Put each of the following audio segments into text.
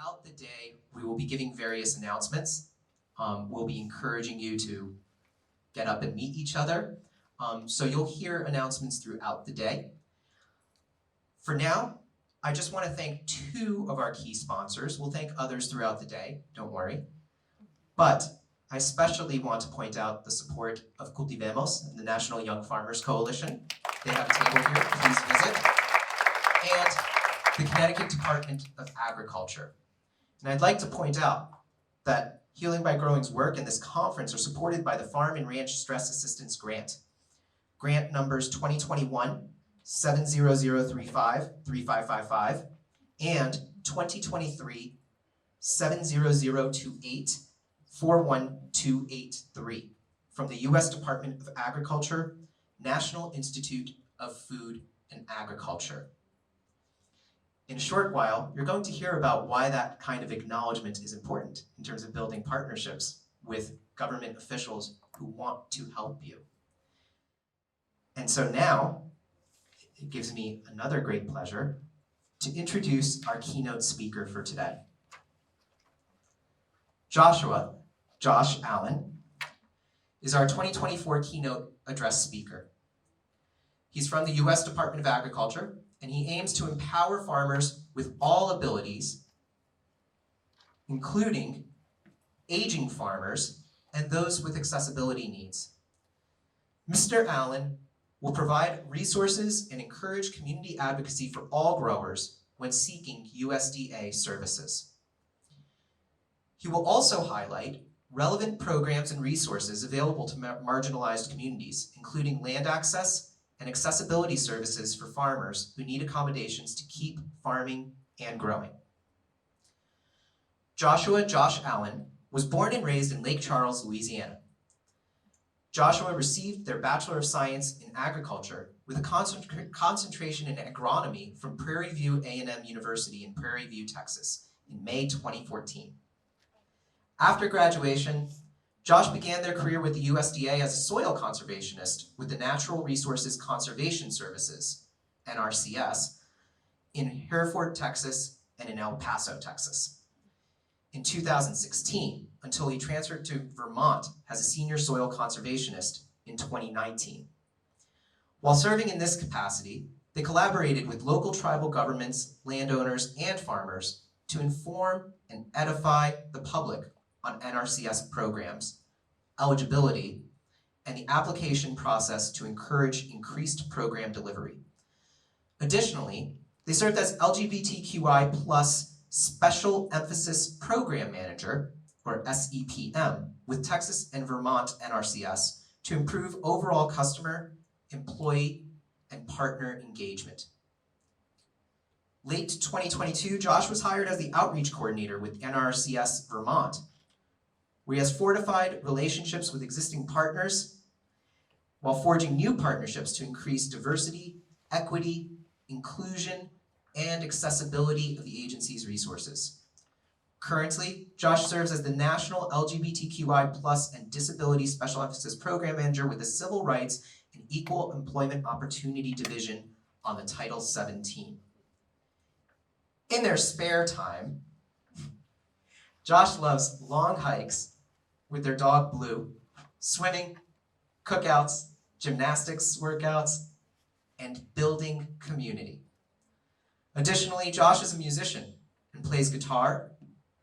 throughout the day, we will be giving various announcements. We'll be encouraging you to get up and meet each other. So you'll hear announcements throughout the day. For now, I just want to thank two of our key sponsors. We'll thank others throughout the day, don't worry. But I especially want to point out the support of Cultivemos and the National Young Farmers Coalition. They have a table here, please visit. And the Connecticut Department of Agriculture. And I'd like to point out that Healing by Growing's work and this conference are supported by the Farm and Ranch Stress Assistance Grant. Grant numbers 2021-70035-3555 and 2023-70028-41283 from the U.S. Department of Agriculture, National Institute of Food and Agriculture. In a short while, you're going to hear about why that kind of acknowledgement is important in terms of building partnerships with government officials who want to help you. And so now, it gives me another great pleasure to introduce our keynote speaker for today. Josh Allen, is our 2024 keynote address speaker. He's from the U.S. Department of Agriculture, and he aims to empower farmers with all abilities, including aging farmers and those with accessibility needs. Mr. Allen will provide resources and encourage community advocacy for all growers when seeking USDA services. He will also highlight relevant programs and resources available to marginalized communities, including land access and accessibility services for farmers who need accommodations to keep farming and growing. Josh Allen was born and raised in Lake Charles, Louisiana. Joshua received their Bachelor of Science in Agriculture with a concentration in Agronomy from Prairie View A&M University in Prairie View, Texas in May 2014. After graduation, Josh began their career with the USDA as a soil conservationist with the Natural Resources Conservation Services, NRCS, in Hereford, Texas, and in El Paso, Texas. In 2016, until he transferred to Vermont as a senior soil conservationist in 2019. While serving in this capacity, they collaborated with local tribal governments, landowners, and farmers to inform and edify the public on NRCS programs, eligibility, and the application process to encourage increased program delivery. Additionally, they served as LGBTQI Special Emphasis Program Manager, or SEPM, with Texas and Vermont NRCS to improve overall customer, employee, and partner engagement. Late 2022, Josh was hired as the outreach coordinator with NRCS Vermont, where he has fortified relationships with existing partners while forging new partnerships to increase diversity, equity, inclusion, and accessibility of the agency's resources. Currently, Josh serves as the National LGBTQI and Disability Special Emphasis Program Manager with the Civil Rights and Equal Employment Opportunity Division on the Title 17. In their spare time, Josh loves long hikes with their dog Blue, swimming, cookouts, gymnastics workouts, and building community. Additionally, Josh is a musician and plays guitar,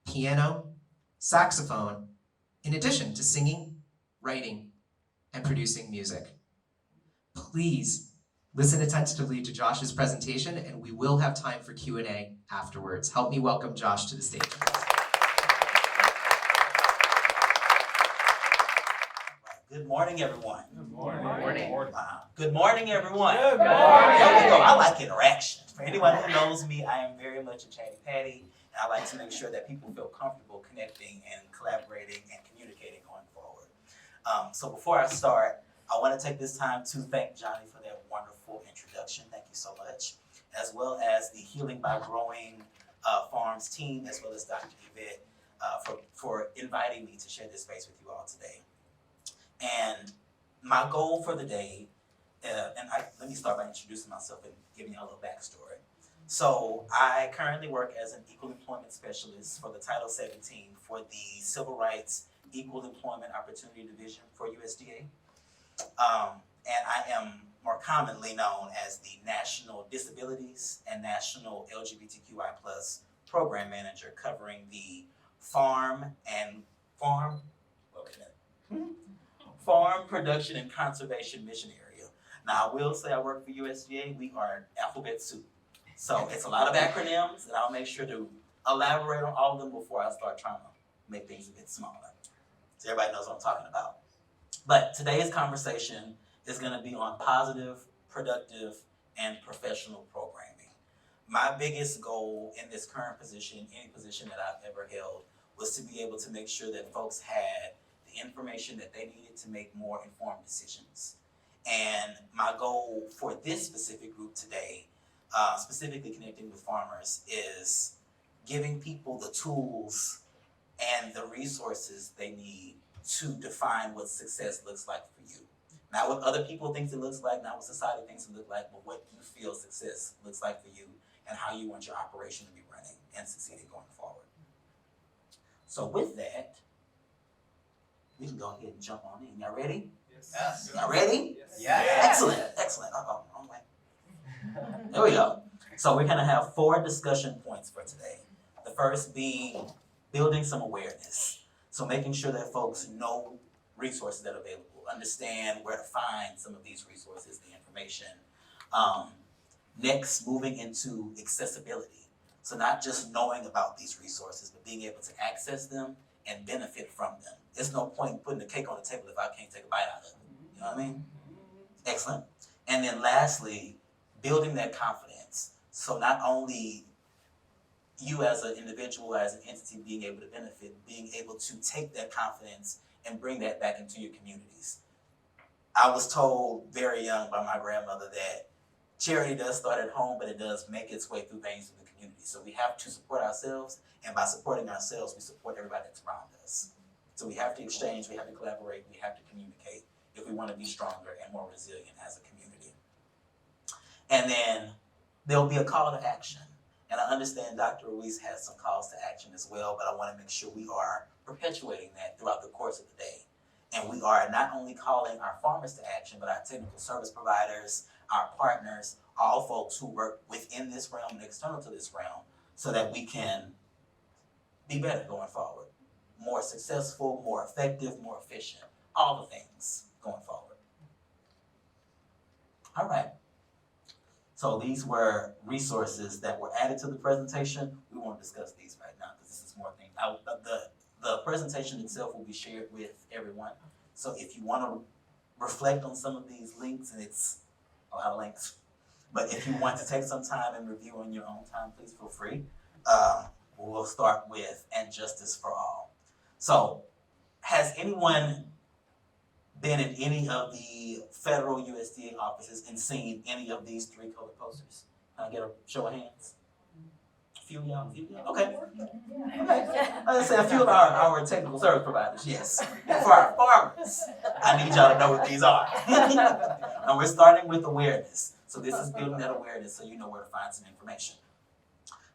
piano, saxophone, in addition to singing, writing, and producing music. Please listen attentively to Josh's presentation, and we will have time for Q&A afterwards. Help me welcome Josh to the stage. Good morning, everyone. Good morning. Wow. Good morning, everyone. Good morning. There we go. I like interaction. For anyone who knows me, I am very much a chatty patty, and I like to make sure that people feel comfortable connecting and collaborating and communicating going forward. So before I start, I want to take this time to thank Johnny for that wonderful introduction. Thank you so much. As well as the Healing by Growing Farms team, as well as Dr. Yvette for inviting me to share this space with you all today. And my goal for the day, let me start by introducing myself and giving you a little backstory. So I currently work as an equal employment specialist for the Title 17 for the Civil Rights Equal Employment Opportunity Division for USDA. And I am more commonly known as the National Disabilities and National LGBTQI plus Program Manager, covering the farm production and conservation mission area. Now I will say I work for USDA. We are alphabet soup. So it's a lot of acronyms, and I'll make sure to elaborate on all of them before I start trying to make things a bit smaller, so everybody knows what I'm talking about. But today's conversation is going to be on positive, productive, and professional programming. My biggest goal in this current position, any position that I've ever held, was to be able to make sure that folks had the information that they needed to make more informed decisions. And my goal for this specific group today, specifically connecting with farmers, is giving people the tools and the resources they need to define what success looks like for you. Not what other people think it looks like, not what society thinks it looks like, but what you feel success looks like for you and how you want your operation to be running and succeeding going forward. So with that, we can go ahead and jump on in. Y'all ready? Yes. Y'all ready? Yes. Excellent, excellent. Wrong way. There we go. So we're gonna have 4 discussion points for today. The first being building some awareness. So making sure that folks know resources that are available, understand where to find some of these resources, the information. Next, moving into accessibility. So not just knowing about these resources, but being able to access them and benefit from them. There's no point in putting the cake on the table if I can't take a bite out of it. You know what I mean? Excellent. And then lastly, building that confidence. So not only you as an individual, as an entity being able to benefit, being able to take that confidence and bring that back into your communities. I was told very young by my grandmother that charity does start at home, but it does make its way through veins of the community. So we have to support ourselves, and by supporting ourselves, we support everybody that's around us. So we have to exchange, we have to collaborate, we have to communicate if we want to be stronger and more resilient as a community. And then there'll be a call to action. And I understand Dr. Ruiz has some calls to action as well, but I want to make sure we are perpetuating that throughout the course of the day. And we are not only calling our farmers to action, but our technical service providers, our partners, all folks who work within this realm and external to this realm, so that we can be better going forward. More successful, more effective, more efficient, all the things going forward. All right. So these were resources that were added to the presentation. We won't discuss these right now because this is more things. The presentation itself will be shared with everyone. So if you want to reflect on some of these links, and it's a lot of links, but if you want to take some time and review on your own time, please feel free. We'll start with "And Justice for All." So has anyone been in any of the federal USDA offices and seen any of these 3 colored posters? Can I get a show of hands? A few of y'all? Okay. Let's say a few of our technical service providers, yes. And for our farmers, I need y'all to know what these are. And we're starting with awareness. So this is building that awareness so you know where to find some information.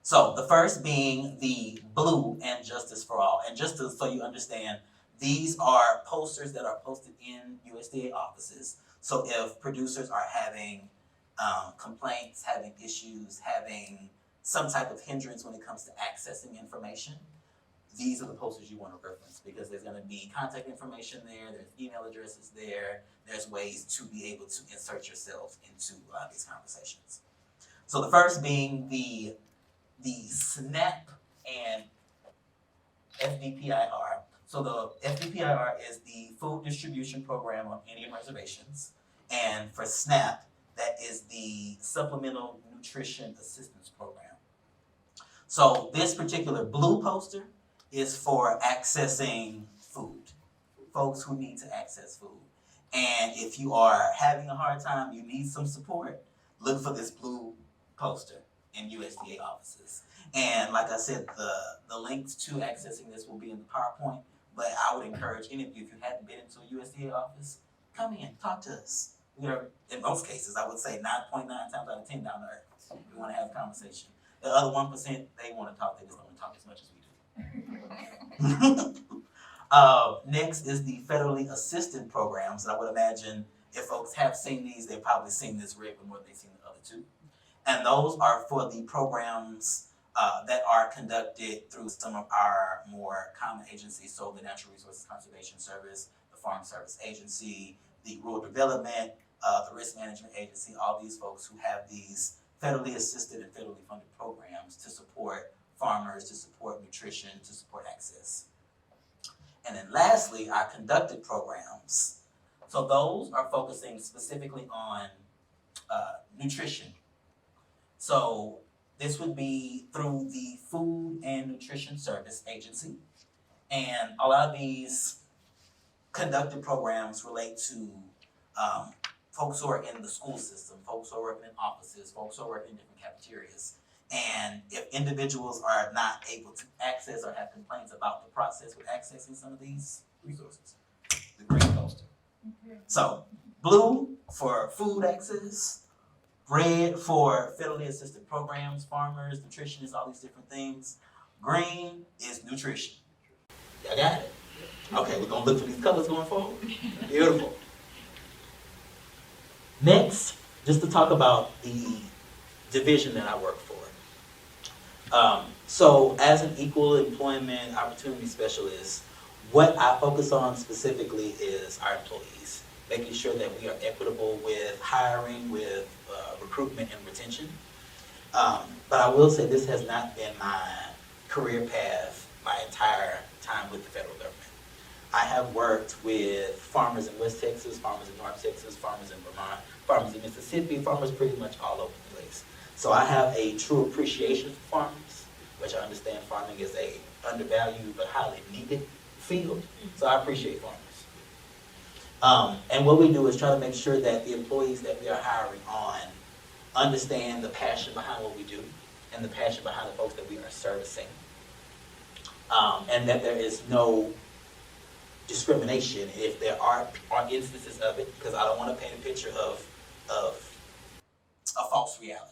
So the first being the blue "And Justice for All." And just so you understand, these are posters that are posted in USDA offices. So if producers are having complaints, having issues, having some type of hindrance when it comes to accessing information, these are the posters you want to reference, because there's going to be contact information there, there's email addresses there, there's ways to be able to insert yourself into these conversations. So the first being the SNAP and FDPIR. So the FDPIR is the Food Distribution Program on Indian Reservations, and for SNAP, that is the Supplemental Nutrition Assistance Program. So this particular blue poster is for accessing food, folks who need to access food. And if you are having a hard time, you need some support, look for this blue poster in USDA offices. And like I said, the links to accessing this will be in the PowerPoint, but I would encourage any of you, if you hadn't been into a USDA office, come in, talk to us. We are, in most cases, I would say 9.9 times out of 10 down to earth. We want to have a conversation. The other 1%, they want to talk. They just don't want to talk as much as we do. Next is the federally assisted programs. And I would imagine if folks have seen these, they've probably seen this red one more than they've seen the other two. And those are for the programs that are conducted through some of our more common agencies. So the Natural Resources Conservation Service, the Farm Service Agency, the Rural Development, the Risk Management Agency, all these folks who have these federally assisted and federally funded programs to support farmers, to support nutrition, to support access. And then lastly, our conducted programs. So those are focusing specifically on nutrition. So this would be through the Food and Nutrition Service Agency. And a lot of these conducted programs relate to folks who are in the school system, folks who are working in offices, folks who are working in different cafeterias. And if individuals are not able to access or have complaints about the process with accessing some of these resources, the green goes to. So blue for food access, red for federally assisted programs, farmers, nutritionists, all these different things. Green is nutrition. Y'all got it? Okay, we're gonna look for these colors going forward. Beautiful. Next, just to talk about the division that I work for. So as an equal employment opportunity specialist, what I focus on specifically is our employees, making sure that we are equitable with hiring, with recruitment and retention. But I will say this has not been my career path my entire time with the federal government. I have worked with farmers in West Texas, farmers in North Texas, farmers in Vermont, farmers in Mississippi, farmers pretty much all over the place. So I have a true appreciation for farmers, which I understand farming is a undervalued but highly needed field. So I appreciate farmers. And what we do is try to make sure that the employees that we are hiring on understand the passion behind what we do and the passion behind the folks that we are servicing. And that there is no discrimination if there are instances of it, because I don't want to paint a picture of a false reality.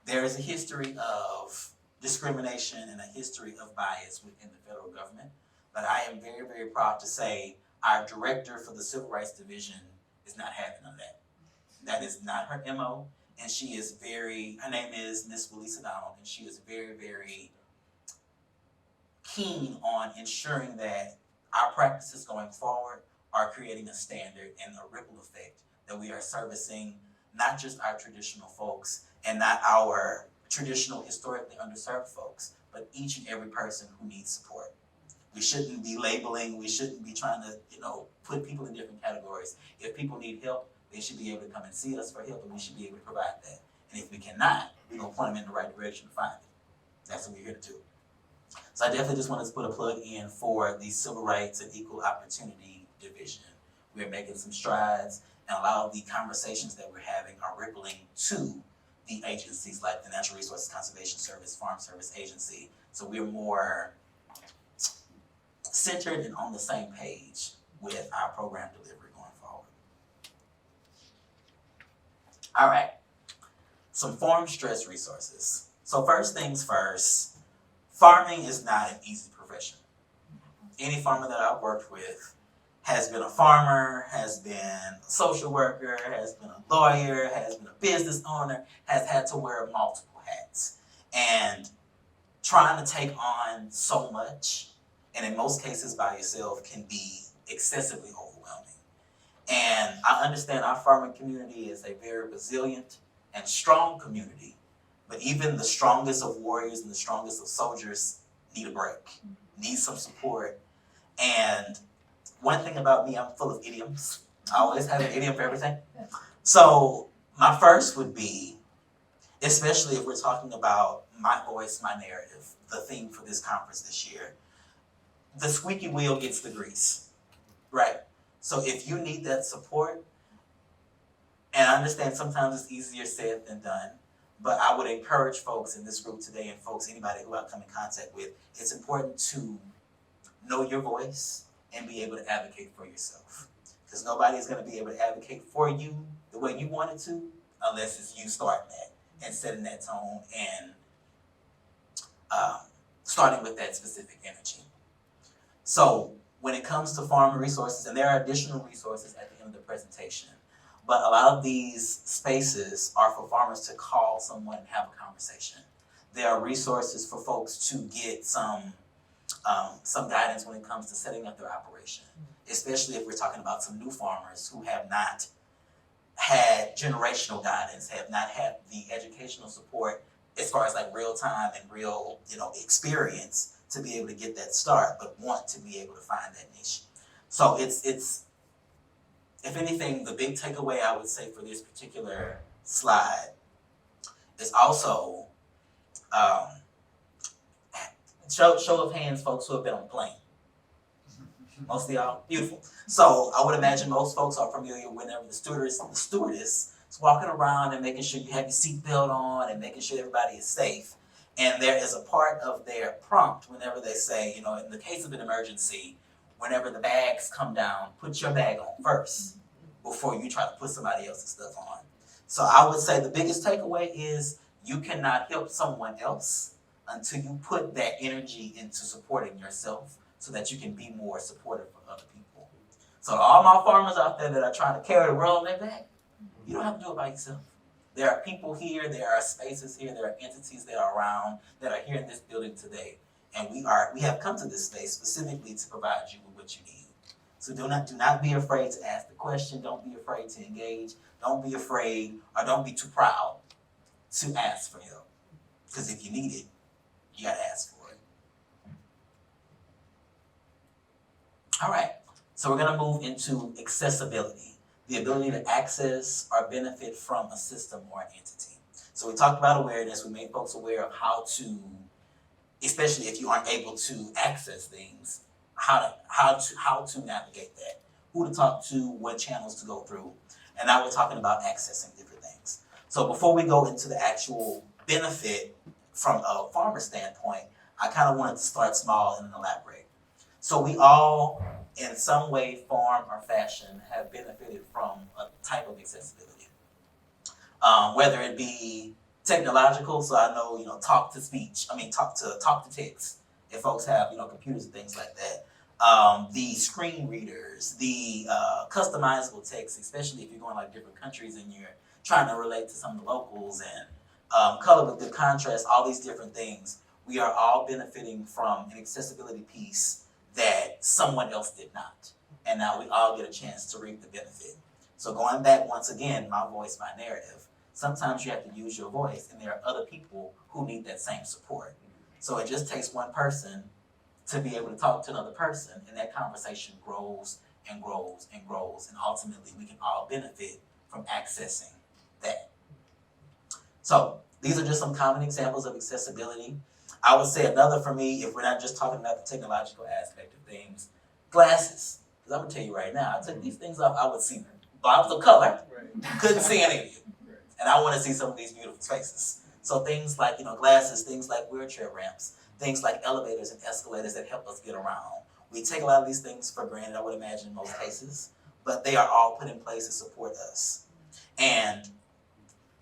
There is a history of discrimination and a history of bias within the federal government, but I am very, very proud to say our director for the Civil Rights Division is not having none of that. That is not her MO, and she is her name is Miss Welisa Donald, and she is very, very keen on ensuring that our practices going forward are creating a standard and a ripple effect that we are servicing not just our traditional folks and not our traditional historically underserved folks, but each and every person who needs support. We shouldn't be labeling, we shouldn't be trying to, put people in different categories. If people need help, they should be able to come and see us for help, and we should be able to provide that. And if we cannot, we're gonna point them in the right direction to find it. That's what we're here to do. So I definitely just wanted to put a plug in for the Civil Rights and Equal Opportunity Division. We're making some strides, and a lot of the conversations that we're having are rippling to the agencies like the Natural Resources Conservation Service, Farm Service Agency. So we're more centered and on the same page with our program delivery going forward. All right, some farm stress resources. So first things first, farming is not an easy profession. Any farmer that I've worked with has been a farmer, has been a social worker, has been a lawyer, has been a business owner, has had to wear multiple hats. And trying to take on so much, and in most cases by yourself, can be excessively overwhelming. And I understand our farming community is a very resilient and strong community, but even the strongest of warriors and the strongest of soldiers need a break, need some support. And one thing about me, I'm full of idioms. I always have an idiom for everything. So my first would be, especially if we're talking about my voice, my narrative, the theme for this conference this year, the squeaky wheel gets the grease, right? So if you need that support, and I understand sometimes it's easier said than done, but I would encourage folks in this group today and folks, anybody who I come in contact with, it's important to know your voice and be able to advocate for yourself. Because nobody is going to be able to advocate for you the way you wanted to unless it's you starting that. and setting that tone and starting with that specific energy. So when it comes to farmer resources, and there are additional resources at the end of the presentation, but a lot of these spaces are for farmers to call someone and have a conversation. There are resources for folks to get some guidance when it comes to setting up their operation, especially if we're talking about some new farmers who have not had generational guidance, have not had the educational support as far as like real time and real, experience to be able to get that start, but want to be able to find that niche. So it's if anything, the big takeaway I would say for this particular slide is also show of hands, folks who have been on a plane. Most of y'all, beautiful. So I would imagine most folks are familiar whenever the stewardess is walking around and making sure you have your seatbelt on and making sure everybody is safe. And there is a part of their prompt whenever they say, in the case of an emergency, whenever the bags come down, put your bag on first before you try to put somebody else's stuff on. So I would say the biggest takeaway is you cannot help someone else until you put that energy into supporting yourself so that you can be more supportive for other people. So to all my farmers out there that are trying to carry the world on their back, you don't have to do it by yourself. There are people here, there are spaces here, there are entities that are around, that are here in this building today. And we have come to this space specifically to provide you with what you need. So do not be afraid to ask the question, don't be afraid to engage, don't be afraid or don't be too proud to ask for help. Because if you need it, you gotta ask for it. All right, so we're gonna move into accessibility, the ability to access or benefit from a system or an entity. So we talked about awareness, we made folks aware of how to, especially if you aren't able to access things, how to navigate that, who to talk to, what channels to go through. And now we're talking about accessing different things. So before we go into the actual benefit from a farmer standpoint, I kind of wanted to start small and elaborate. So we all, in some way, form, or fashion, have benefited from a type of accessibility. Whether it be technological, so I know, talk to text, if folks have, computers and things like that. The screen readers, the customizable text, especially if you're going like different countries and you're trying to relate to some of the locals, and color with good contrast, all these different things. We are all benefiting from an accessibility piece that someone else did not. And now we all get a chance to reap the benefit. So going back once again, my voice, my narrative, sometimes you have to use your voice, and there are other people who need that same support. So it just takes one person to be able to talk to another person, and that conversation grows and grows and grows, and ultimately we can all benefit from accessing that. So these are just some common examples of accessibility. I would say another for me, if we're not just talking about the technological aspect of things, glasses. Because I'm gonna tell you right now, I took these things off, I would see blobs of color, couldn't see any of you. And I wanna see some of these beautiful faces. So things like, glasses, things like wheelchair ramps, things like elevators and escalators that help us get around. We take a lot of these things for granted, I would imagine, in most cases, but they are all put in place to support us. And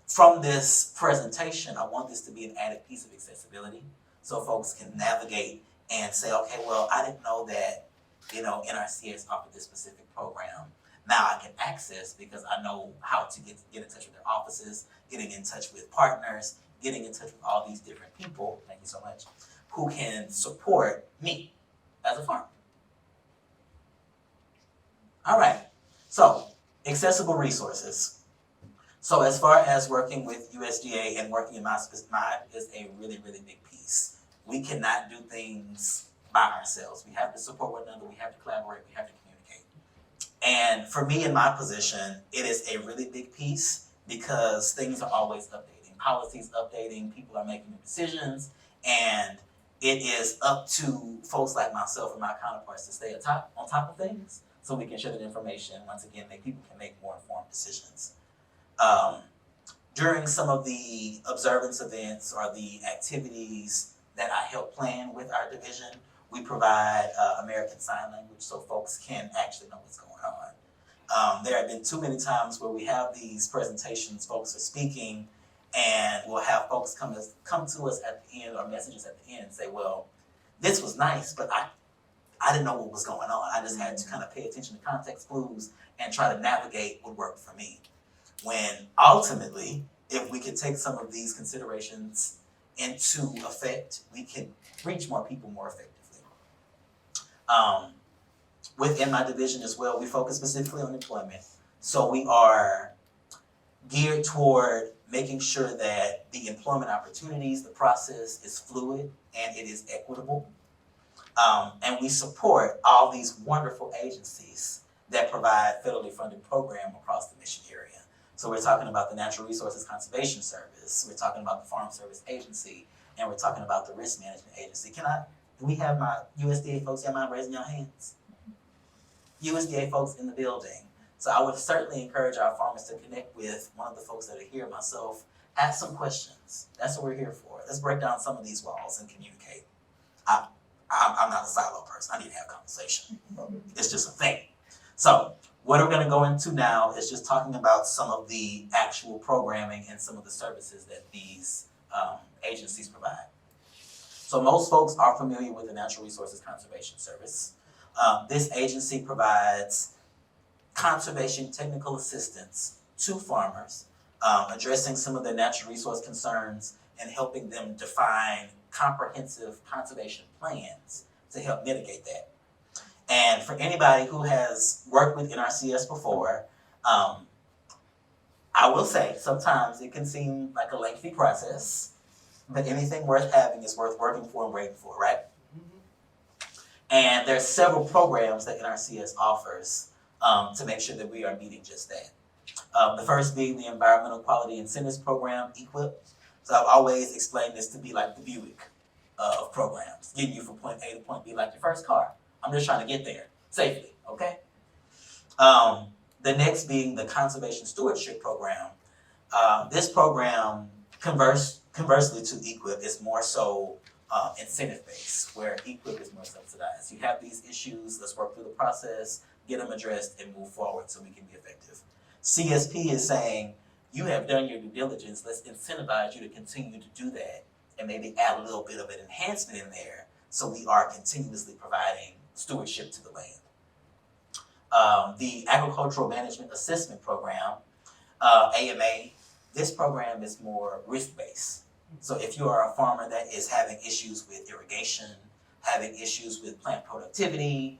from this presentation, I want this to be an added piece of accessibility so folks can navigate and say, okay, well, I didn't know that, NRCS offered this specific program. Now I can access because I know how to get in touch with their offices, getting in touch with partners, getting in touch with all these different people, thank you so much, who can support me as a farmer. All right, so accessible resources. So as far as working with USDA and working in my is a really, really big piece. We cannot do things by ourselves. We have to support one another, we have to collaborate, we have to communicate. And for me in my position, it is a really big piece because things are always updating. Policies updating, people are making new decisions, and it is up to folks like myself and my counterparts to stay on top of things so we can share that information. Once again, people can make more informed decisions. During some of the observance events or the activities that I help plan with our division, we provide American Sign Language so folks can actually know what's going on. There have been too many times where we have these presentations, folks are speaking, And we'll have folks come to us at the end or messages at the end and say, well, this was nice, but I didn't know what was going on. I just had to kind of pay attention to context clues and try to navigate what worked for me. When ultimately, if we could take some of these considerations into effect, we can reach more people more effectively. Within my division as well, we focus specifically on employment. So we are geared toward making sure that the employment opportunities, the process is fluid and it is equitable. And we support all these wonderful agencies that provide federally funded programs across the mission area. So we're talking about the Natural Resources Conservation Service, we're talking about the Farm Service Agency, and we're talking about the Risk Management Agency. Do we have my USDA folks? Y'all mind raising your hands? USDA folks in the building. So I would certainly encourage our farmers to connect with one of the folks that are here, myself, ask some questions. That's what we're here for. Let's break down some of these walls and communicate. I'm not a silo person. I need to have conversation. It's just a thing. So what we're going to go into now is just talking about some of the actual programming and some of the services that these agencies provide. So most folks are familiar with the Natural Resources Conservation Service. This agency provides conservation technical assistance to farmers, addressing some of their natural resource concerns and helping them define comprehensive conservation plans to help mitigate that. And for anybody who has worked with NRCS before, I will say sometimes it can seem like a lengthy process, but anything worth having is worth working for and waiting for, right? And there's several programs that NRCS offers to make sure that we are meeting just that. The first being the Environmental Quality Incentives Program, EQIP. So I've always explained this to be like the Buick of programs, getting you from point A to point B like your first car. I'm just trying to get there safely, okay? The next being the Conservation Stewardship Program. This program, conversely to EQIP, is more so incentive-based, where EQIP is more subsidized. You have these issues, let's work through the process, get them addressed, and move forward so we can be effective. CSP is saying, you have done your due diligence, let's incentivize you to continue to do that, and maybe add a little bit of an enhancement in there so we are continuously providing stewardship to the land. The Agricultural Management Assessment Program, AMA, this program is more risk-based. So if you are a farmer that is having issues with irrigation, having issues with plant productivity,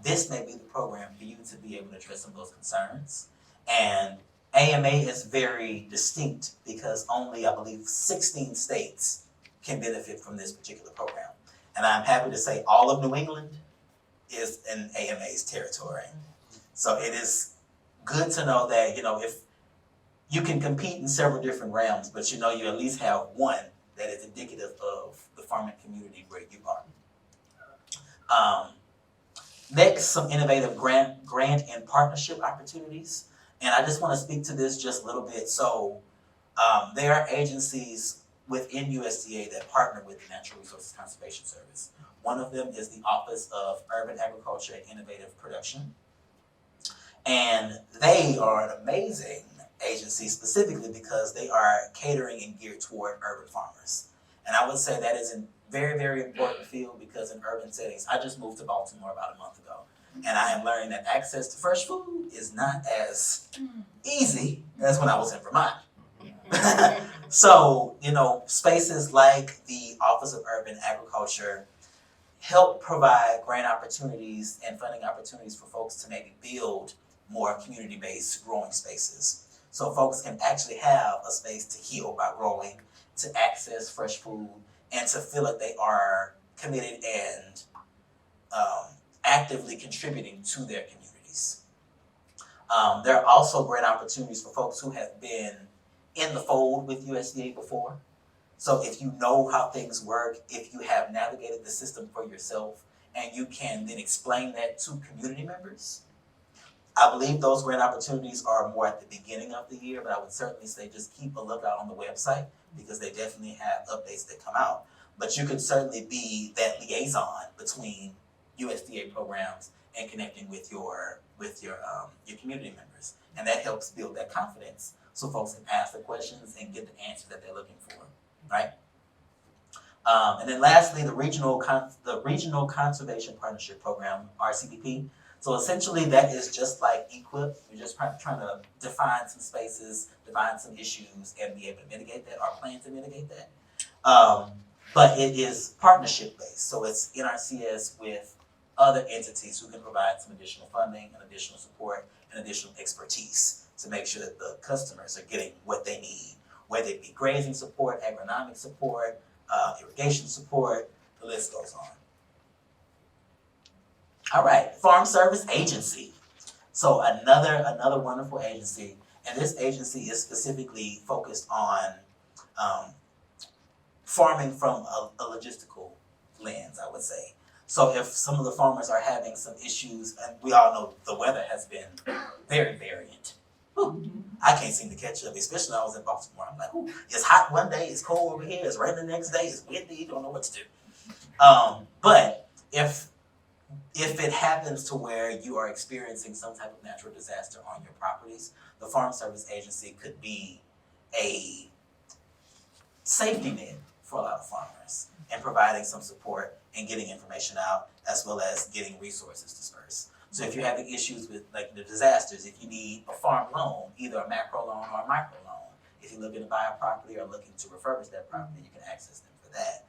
this may be the program for you to be able to address some of those concerns. And AMA is very distinct because only, I believe, 16 states can benefit from this particular program. And I'm happy to say all of New England is in AMA's territory. So it is good to know that, if you can compete in several different realms, but you at least have one that is indicative of the farming community where you are. Next, some innovative grant and partnership opportunities. And I just want to speak to this just a little bit. So there are agencies within USDA that partner with the Natural Resources Conservation Service. One of them is the Office of Urban Agriculture and Innovative Production. And they are an amazing agency specifically because they are catering and geared toward urban farmers. And I would say that is a very, very important field because in urban settings, I just moved to Baltimore about a month ago. And I am learning that access to fresh food is not as easy as when I was in Vermont. So, spaces like the Office of Urban Agriculture help provide grant opportunities and funding opportunities for folks to maybe build more community-based growing spaces. So folks can actually have a space to heal by growing, to access fresh food, and to feel that they are committed and actively contributing to their communities. There are also great opportunities for folks who have been in the fold with USDA before. So if you know how things work, if you have navigated the system for yourself, and you can then explain that to community members, I believe those grant opportunities are more at the beginning of the year, but I would certainly say just keep a lookout on the website because they definitely have updates that come out. But you could certainly be that liaison between USDA programs and connecting with your community members, and that helps build that confidence so folks can ask the questions and get the answers that they're looking for, right? And then lastly, the Regional Conservation Partnership Program, RCPP. So essentially that is just like EQIP. We're just trying to define some spaces, define some issues, and be able to mitigate that, or plan to mitigate that. But it is partnership based. So it's NRCS with other entities who can provide some additional funding and additional support and additional expertise to make sure that the customers are getting what they need, whether it be grazing support, agronomic support, irrigation support, the list goes on. All right, Farm Service Agency. So another wonderful agency, and this agency is specifically focused on farming from a logistical lens, I would say. So if some of the farmers are having some issues, and we all know the weather has been very variant. I can't seem to catch up, especially when I was in Baltimore. I'm like, it's hot one day, it's cold over here, it's raining the next day, it's windy, you don't know what to do. But if it happens to where you are experiencing some type of natural disaster on your properties, the Farm Service Agency could be a safety net for a lot of farmers and providing some support and getting information out, as well as getting resources dispersed. So if you're having issues with like the disasters, if you need a farm loan, either a macro loan or a micro loan, if you're looking to buy a property or looking to refurbish that property, you can access them for that.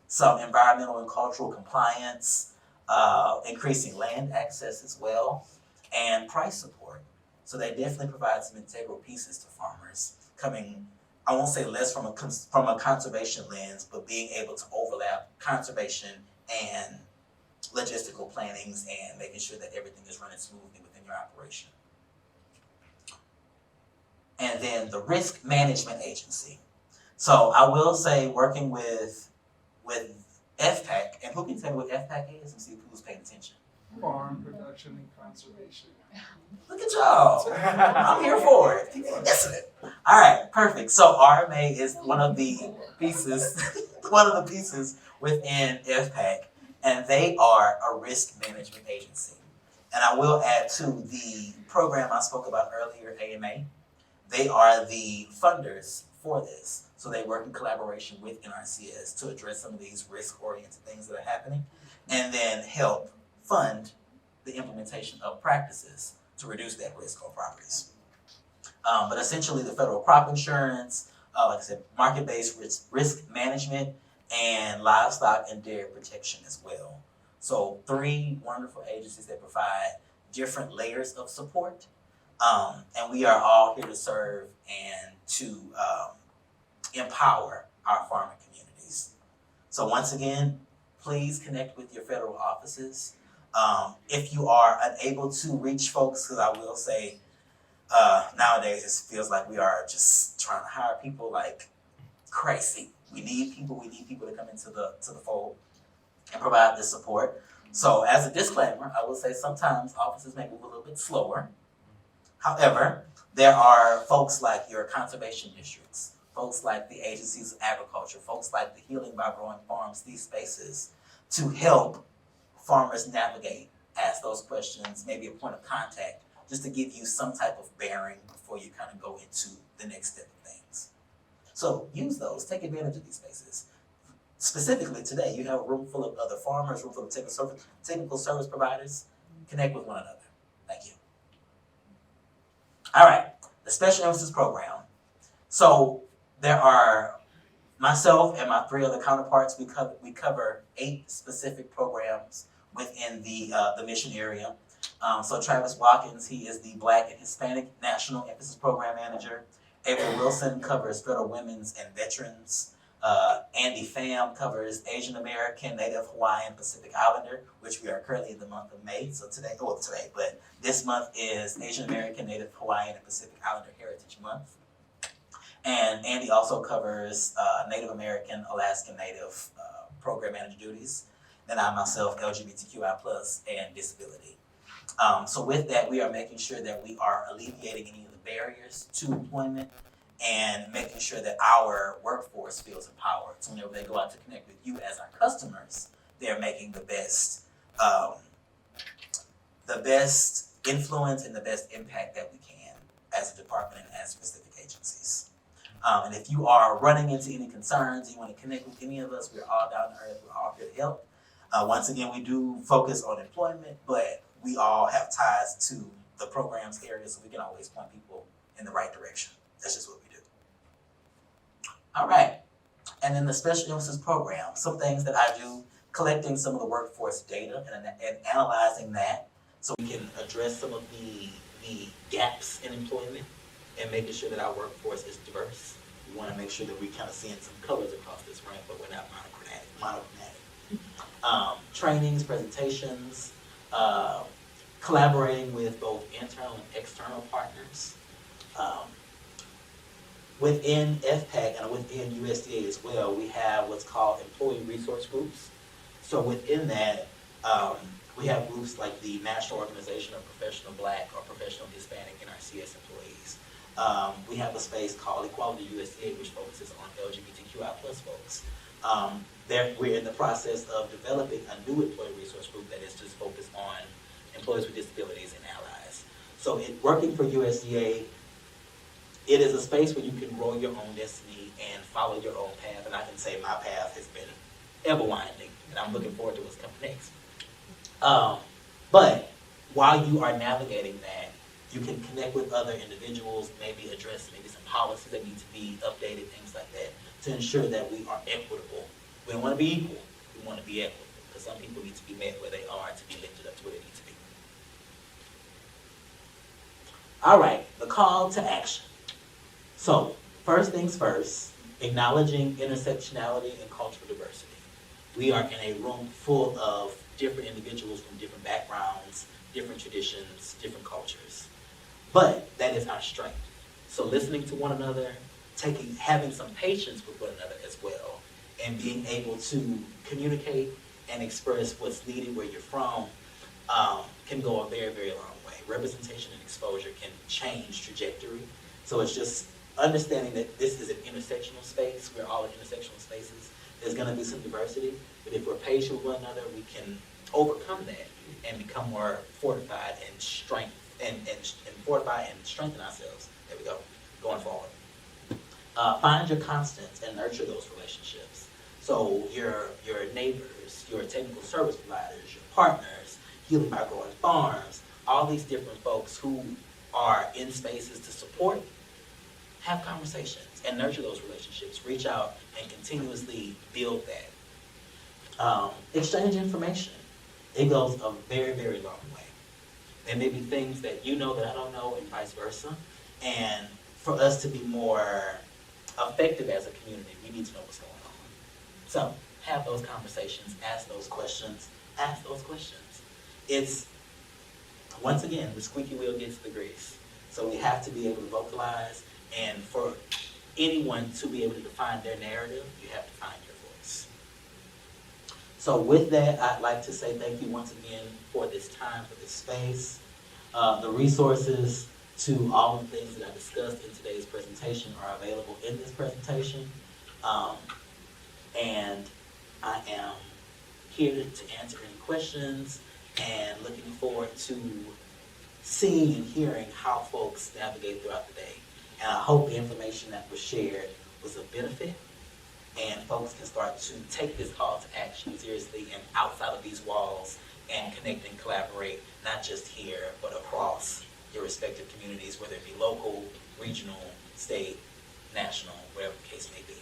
Some environmental and cultural compliance, increasing land access as well, and price support. So they definitely provide some integral pieces to farmers, coming, I won't say less from a conservation lens, but being able to overlap conservation and logistical plannings and making sure that everything is running smoothly within your operation. And then the Risk Management Agency. So I will say, working with FPAC, and who can tell me what FPAC is and see who's paying attention? Farm Production and Conservation. Look at y'all. I'm here for it. People are listening. All right, perfect. So RMA is one of the pieces, within FPAC, and they are a risk management agency. And I will add to the program I spoke about earlier, AMA. They are the funders for this. So they work in collaboration with NRCS to address some of these risk-oriented things that are happening, and then help fund the implementation of practices to reduce that risk on properties. But essentially the federal crop insurance, like I said, market-based risk management, and livestock and dairy protection as well. So 3 wonderful agencies that provide different layers of support. And we are all here to serve and to empower our farming communities. So once again, please connect with your federal offices. If you are unable to reach folks, because I will say, nowadays it feels like we are just trying to hire people like crazy. We need people to come into the fold and provide this support. So as a disclaimer, I will say sometimes offices may move a little bit slower. However, there are folks like your conservation districts, folks like the agencies of agriculture, folks like the Healing by Growing Farms, these spaces to help farmers navigate, ask those questions, maybe a point of contact, just to give you some type of bearing before you kind of go into the next step of things. So use those, take advantage of these spaces. Specifically today, you have a room full of other farmers, room full of technical service providers. Connect with one another. Thank you. All right, the Special Emphasis Program. So there are myself and my 3 other counterparts. We cover 8 specific programs within the mission area. So Travis Watkins, he is the Black and Hispanic National Emphasis Program Manager. April Wilson covers Federal Women's and Veterans. Andy Pham covers Asian American, Native Hawaiian, Pacific Islander, which we are currently in the month of May. So but this month is Asian American, Native Hawaiian, and Pacific Islander Heritage Month. And Andy also covers Native American, Alaskan Native program manager duties. Then I myself, LGBTQI and disability. So with that, we are making sure that we are alleviating any of the barriers to employment and making sure that our workforce feels empowered. So whenever they go out to connect with you as our customers, they're making the best influence and the best impact that we can as a department and as specific agencies. And if you are running into any concerns, you want to connect with any of us, we're all down to earth, we're all here to help. Once again, we do focus on employment, but we all have ties to the program's area, so we can always point people in the right direction. That's just what we do. All right. And then the special emphasis program, some things that I do, collecting some of the workforce data and analyzing that so we can address some of the gaps in employment and making sure that our workforce is diverse. We want to make sure that we're kind of seeing some colors across this rank, but we're not monochromatic. Trainings, presentations, collaborating with both internal and external partners. Within FPAC and within USDA as well, we have what's called employee resource groups. So within that, we have groups like the National Organization of Professional Black or Professional Hispanic NRCS employees. We have a space called Equality USDA, which focuses on LGBTQI folks. We're in the process of developing a new employee resource group that is just focused on employees with disabilities and allies. So working for USDA, it is a space where you can grow your own destiny and follow your own path. And I can say my path has been ever winding, and I'm looking forward to what's coming next. But while you are navigating that, you can connect with other individuals, maybe address maybe some policies that need to be updated, things like that, to ensure that we are equitable. We don't want to be equal, we want to be equitable, because some people need to be met where they are to be lifted up to where they need to be. All right, the call to action. So, first things first, acknowledging intersectionality and cultural diversity. We are in a room full of different individuals from different backgrounds, different traditions, different cultures. But that is our strength. So listening to one another, having some patience with one another as well, and being able to communicate and express what's needed where you're from can go a very, very long way. Representation and exposure can change trajectory. So it's just understanding that this is an intersectional space. We're all in intersectional spaces. There's going to be some diversity, but if we're patient with one another, we can overcome that and become more fortified and strengthen ourselves. There we go, going forward. Find your constants and nurture those relationships. So your neighbors, your technical service providers, your partners, Healing by Growing Farms, all these different folks who are in spaces to support, have conversations and nurture those relationships. Reach out and continuously build that. Exchange information. It goes a very, very long way. There may be things that you know that I don't know and vice versa. And for us to be more effective as a community, we need to know what's going on. So have those conversations, ask those questions. It's, once again, the squeaky wheel gets the grease. So we have to be able to vocalize, and for anyone to be able to define their narrative, you have to find your voice. So with that, I'd like to say thank you once again for this time, for this space. The resources to all the things that I discussed in today's presentation are available in this presentation. And I am here to answer any questions and looking forward to seeing and hearing how folks navigate throughout the day. And I hope the information that was shared was of benefit, and folks can start to take this call to action seriously and outside of these walls and connect and collaborate, not just here, but across your respective communities, whether it be local, regional, state, national, whatever the case may be.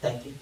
Thank you.